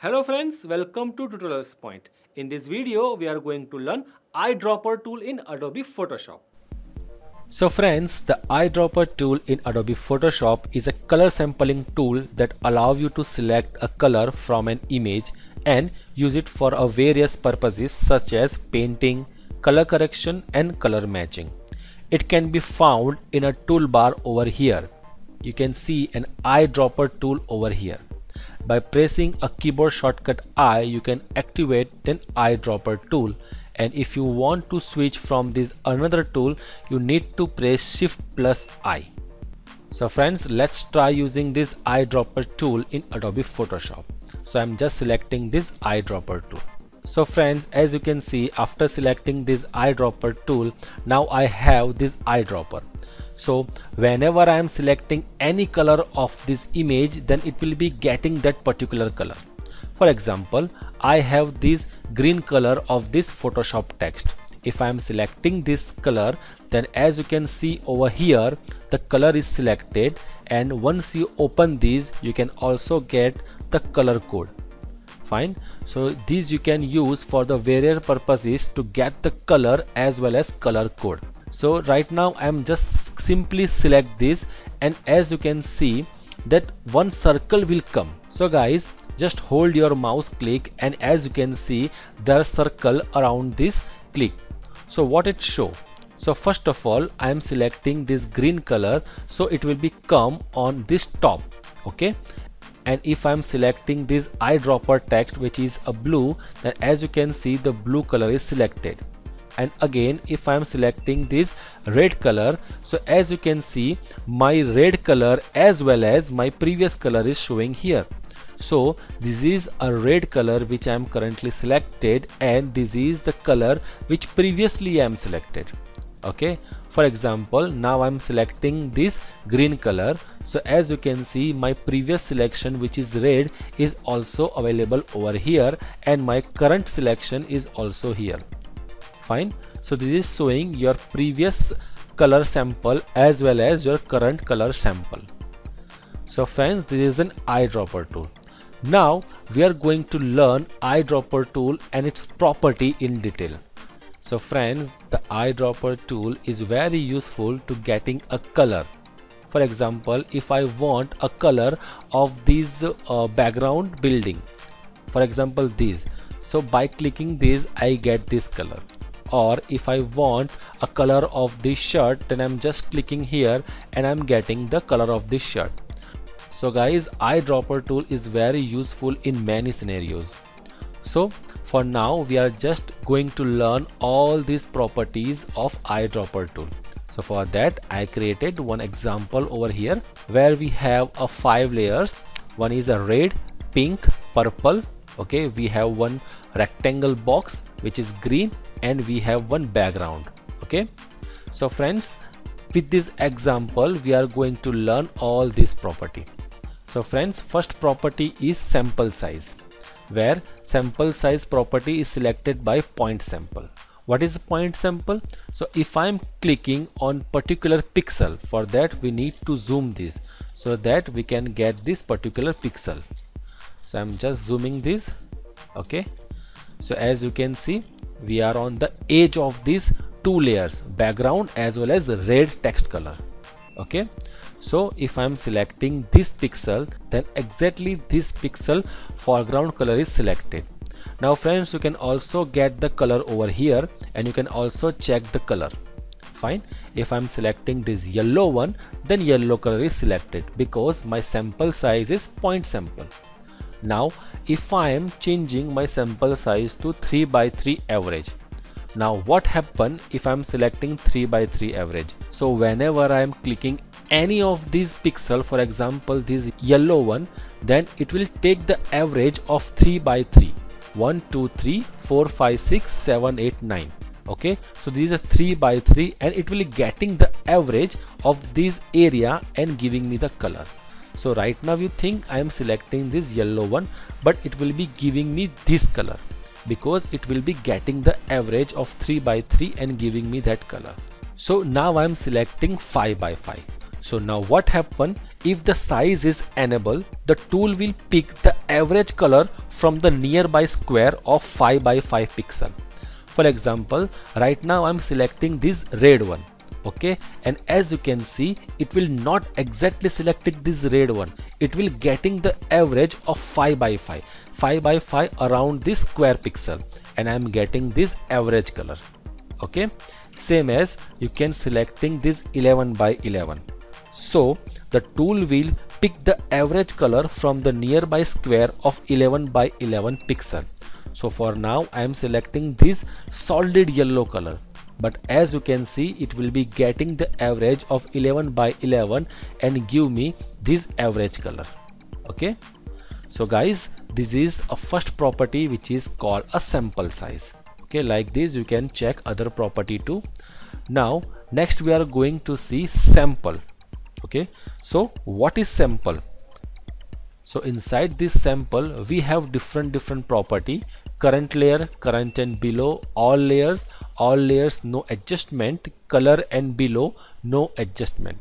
Hello friends, welcome to TutorialsPoint. In this video, we are going to learn Eyedropper tool in Adobe Photoshop. So friends, the Eyedropper tool in Adobe Photoshop is a color sampling tool that allows you to select a color from an image and use it for various purposes such as painting, color correction and color matching. It can be found in a toolbar over here. You can see an Eyedropper tool over here. By pressing a keyboard shortcut I, you can activate an Eyedropper tool, and if you want to switch from this another tool, you need to press Shift plus I. So friends, let's try using this Eyedropper tool in Adobe Photoshop. So I'm just selecting this Eyedropper tool. So friends, as you can see, after selecting this Eyedropper tool, now I have this eyedropper. So whenever I am selecting any color of this image, then it will be getting that particular color. For example, I have this green color of this Photoshop text. If I am selecting this color, then as you can see over here, the color is selected, and once you open these, you can also get the color code. Fine. So these you can use for the various purposes to get the color as well as color code. So right now I am just simply select this, and as you can see that one circle will come. So guys, just hold your mouse click, and as you can see there are circle around this click. So what it show? So first of all, I am selecting this green color, so it will become on this top. Okay. And if I'm selecting this eyedropper text, which is a blue, then as you can see the blue color is selected. And again, if I'm selecting this red color, so as you can see my red color as well as my previous color is showing here. So this is a red color which I am currently selected, and this is the color which previously I am selected. Okay. For example, now I'm selecting this green color. So as you can see, my previous selection, which is red, is also available over here, and my current selection is also here. Fine. So this is showing your previous color sample as well as your current color sample. So friends, this is an eyedropper tool. Now we are going to learn eyedropper tool and its property in detail. So friends, the eyedropper tool is very useful to getting a color. For example, if I want a color of this background building, for example this, so by clicking this I get this color. Or if I want a color of this shirt, then I'm just clicking here and I'm getting the color of this shirt. So guys, eyedropper tool is very useful in many scenarios. So for now we are just going to learn all these properties of eyedropper tool. So for that I created one example over here where we have 5 layers. One is a red, pink, purple. Okay, we have one rectangle box which is green, and we have one background. Okay, so friends, with this example we are going to learn all this property. So friends, first property is sample size, where sample size property is selected by point sample. What is point sample? So if I am clicking on particular pixel, for that we need to zoom this so that we can get this particular pixel. So I'm just zooming this. Okay, so as you can see we are on the edge of these two layers, background as well as red text color. Okay, so if I am selecting this pixel, then exactly this pixel foreground color is selected. Now friends, you can also get the color over here, and you can also check the color. Fine. If I am selecting this yellow one, then yellow color is selected because my sample size is point sample. Now if I am changing my sample size to 3:3 average, now what happen if I am selecting 3:3 average? So whenever I am clicking any of these pixel, for example this yellow one, then it will take the average of 3:3. 1 2 3 4 5 6 7 8 9. Okay, so this is a 3:3, and it will getting the average of this area and giving me the color. So right now you think I am selecting this yellow one, but it will be giving me this color because it will be getting the average of 3:3 and giving me that color. So now I am selecting 5:5. So now what happen, if the size is enabled, the tool will pick the average color from the nearby square of 5 by 5 pixel. For example, right now I'm selecting this red one, okay, and as you can see, it will not exactly selecting this red one, it will getting the average of 5 by 5 around this square pixel, and I'm getting this average color. Okay, same as you can selecting this 11 by 11. So the tool will pick the average color from the nearby square of 11 by 11 pixel. So for now I am selecting this solid yellow color, but as you can see, it will be getting the average of 11 by 11 and give me this average color. Okay, so guys, this is a first property which is called a sample size. Okay, like this you can check other property too. Now next we are going to see sample. Okay, so what is sample? So inside this sample we have different property: current layer, current and below, all layers, no adjustment, color and below, no adjustment.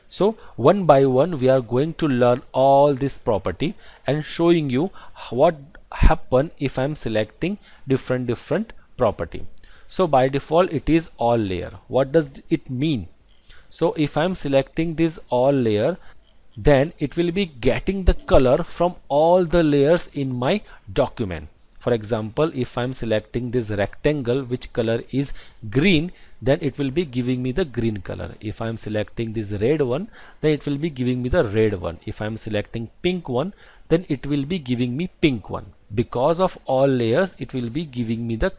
So one by one we are going to learn all this property and showing you what happen if I am selecting different property. So by default it is all layer. What does it mean? So if I am selecting this all layer, then it will be getting the color from all the layers in my document. For example, if I am selecting this rectangle which color is green, then it will be giving me the green color. If I am selecting this red one, then it will be giving me the red one. If I am selecting pink one, then it will be giving me pink one. Because of all layers, it will be giving me the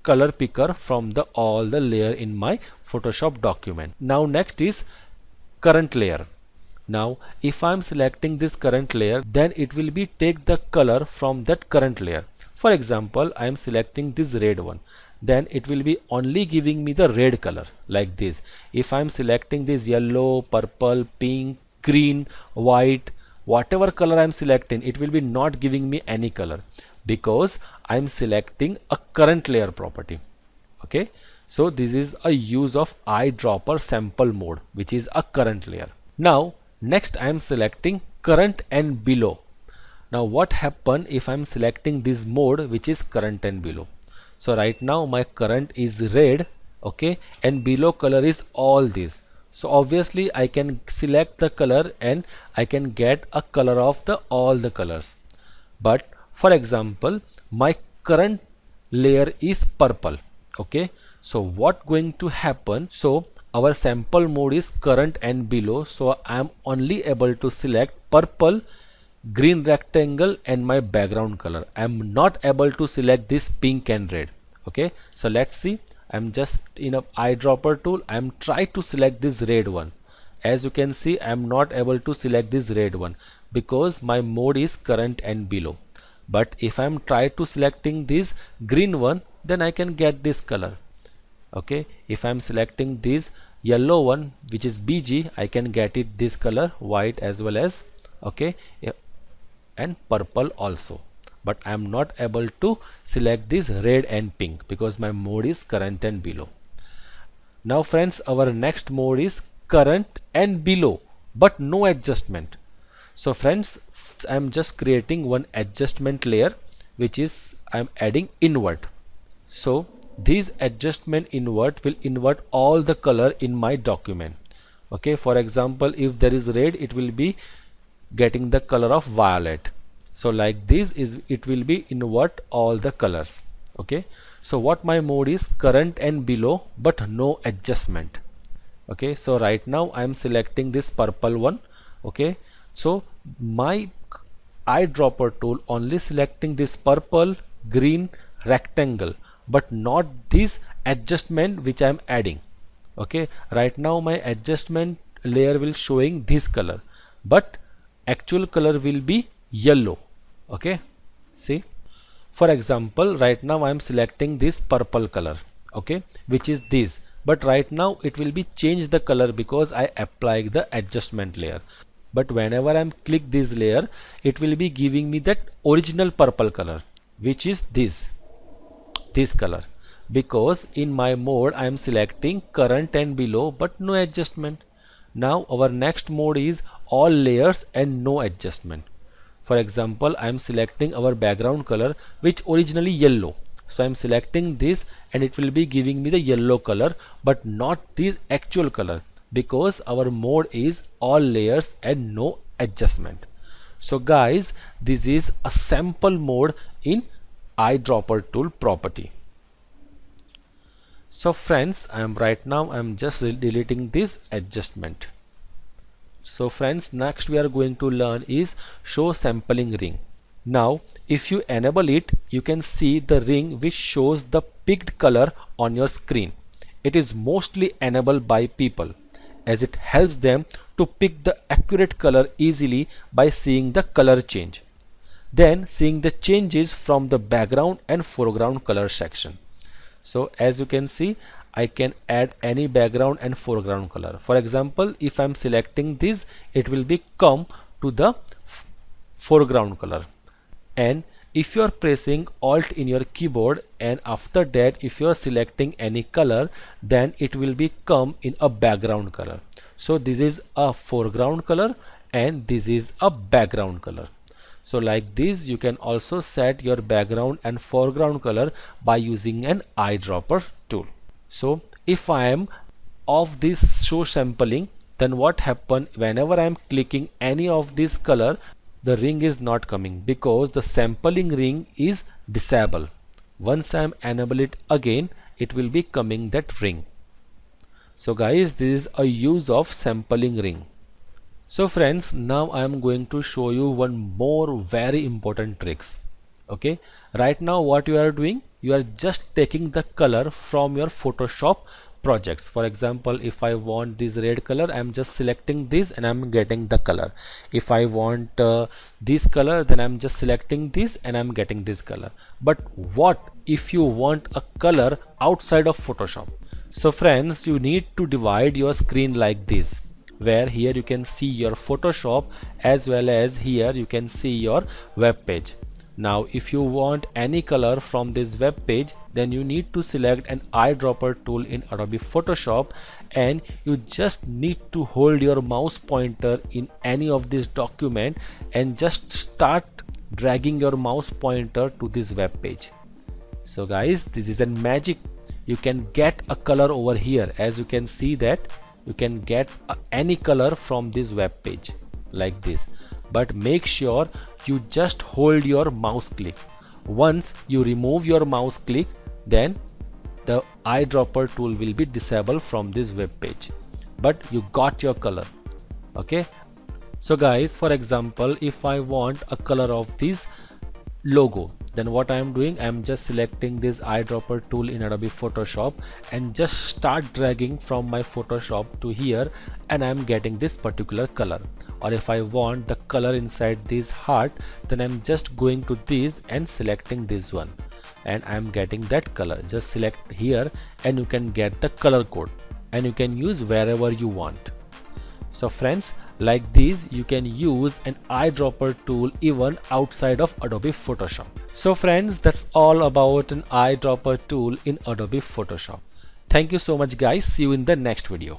color picker from the all the layer in my Photoshop document. Now next is current layer. Now if I am selecting this current layer, then it will be take the color from that current layer. For example, I am selecting this red one, then it will be only giving me the red color like this. If I am selecting this yellow, purple, pink, green, white, whatever color I am selecting, it will be not giving me any color because I am selecting a current layer property. Okay, so this is a use of eyedropper sample mode, which is a current layer. Now next I am selecting current and below. Now what happen if I am selecting this mode which is current and below? So right now my current is red, okay, and below color is all this. So obviously I can select the color and I can get a color of the all the colors. But for example, my current layer is purple. Okay, so what going to happen? So our sample mode is current and below, so I am only able to select purple, green rectangle and my background color. I am not able to select this pink and red. Okay, so let's see. I am just in a eyedropper tool. I am try to select this red one. As you can see, I am not able to select this red one because my mode is current and below. But if I am try to selecting this green one, then I can get this color. Okay, if I am selecting this yellow one which is BG, I can get it this color, white as well as, okay, and purple also. But I am not able to select this red and pink because my mode is current and below. Now friends, our next mode is current and below but no adjustment. So friends, I am just creating one adjustment layer which is I am adding invert. So this adjustment invert will invert all the color in my document. Okay, for example, if there is red, it will be getting the color of violet. So like this is it will be invert all the colors. Okay, so what my mode is current and below but no adjustment. Okay, so right now I am selecting this purple one. Okay, so my eyedropper tool only selecting this purple, green, rectangle, but not this adjustment which I am adding. Okay, right now my adjustment layer will showing this color, but actual color will be yellow. Okay, see, for example, right now I am selecting this purple color, okay, which is this, but right now it will be change the color because I apply the adjustment layer. But whenever I am click this layer, it will be giving me that original purple color, which is this color, because in my mode I am selecting current and below but no adjustment. Now our next mode is all layers and no adjustment. For example, I am selecting our background color which originally yellow. So I am selecting this and it will be giving me the yellow color but not this actual color, because our mode is all layers and no adjustment. So guys, this is a sample mode in eyedropper tool property. So friends, I am just deleting this adjustment. So friends, next we are going to learn is show sampling ring. Now if you enable it, you can see the ring which shows the picked color on your screen. It is mostly enabled by people as it helps them to pick the accurate color easily by seeing the color change, then seeing the changes from the background and foreground color section. So as you can see, I can add any background and foreground color. For example, if I'm selecting this, it will be come to the foreground color. And if you are pressing Alt in your keyboard and after that if you are selecting any color, then it will be come in a background color. So this is a foreground color and this is a background color. So like this, you can also set your background and foreground color by using an eyedropper tool. So if I am off this show sampling, then what happen whenever I am clicking any of this color, the ring is not coming because the sampling ring is disabled. Once I am enable it again, it will be coming that ring. So guys, this is a use of sampling ring. So friends, now I am going to show you one more very important tricks. Okay, right now what you are doing, you are just taking the color from your Photoshop projects. For example, if I want this red color, I am just selecting this and I am getting the color. If I want this color, then I am just selecting this and I am getting this color. But what if you want a color outside of Photoshop? So friends, you need to divide your screen like this, where here you can see your Photoshop as well as here you can see your web page. Now if you want any color from this web page, then you need to select an eyedropper tool in Adobe Photoshop and you just need to hold your mouse pointer in any of this document and just start dragging your mouse pointer to this web page. So guys, this is a magic. You can get a color over here. As you can see that you can get any color from this web page like this, but make sure you just hold your mouse click. Once you remove your mouse click, then the eyedropper tool will be disabled from this web page, but you got your color. Okay, so guys, for example, if I want a color of this logo, then what I am doing, I am just selecting this eyedropper tool in Adobe Photoshop and just start dragging from my Photoshop to here and I am getting this particular color. Or if I want the color inside this heart, then I am just going to this and selecting this one and I am getting that color. Just select here and you can get the color code and you can use wherever you want. So friends, like this you can use an eyedropper tool even outside of Adobe Photoshop. So friends, that's all about an eyedropper tool in Adobe Photoshop. Thank you so much guys. See you in the next video.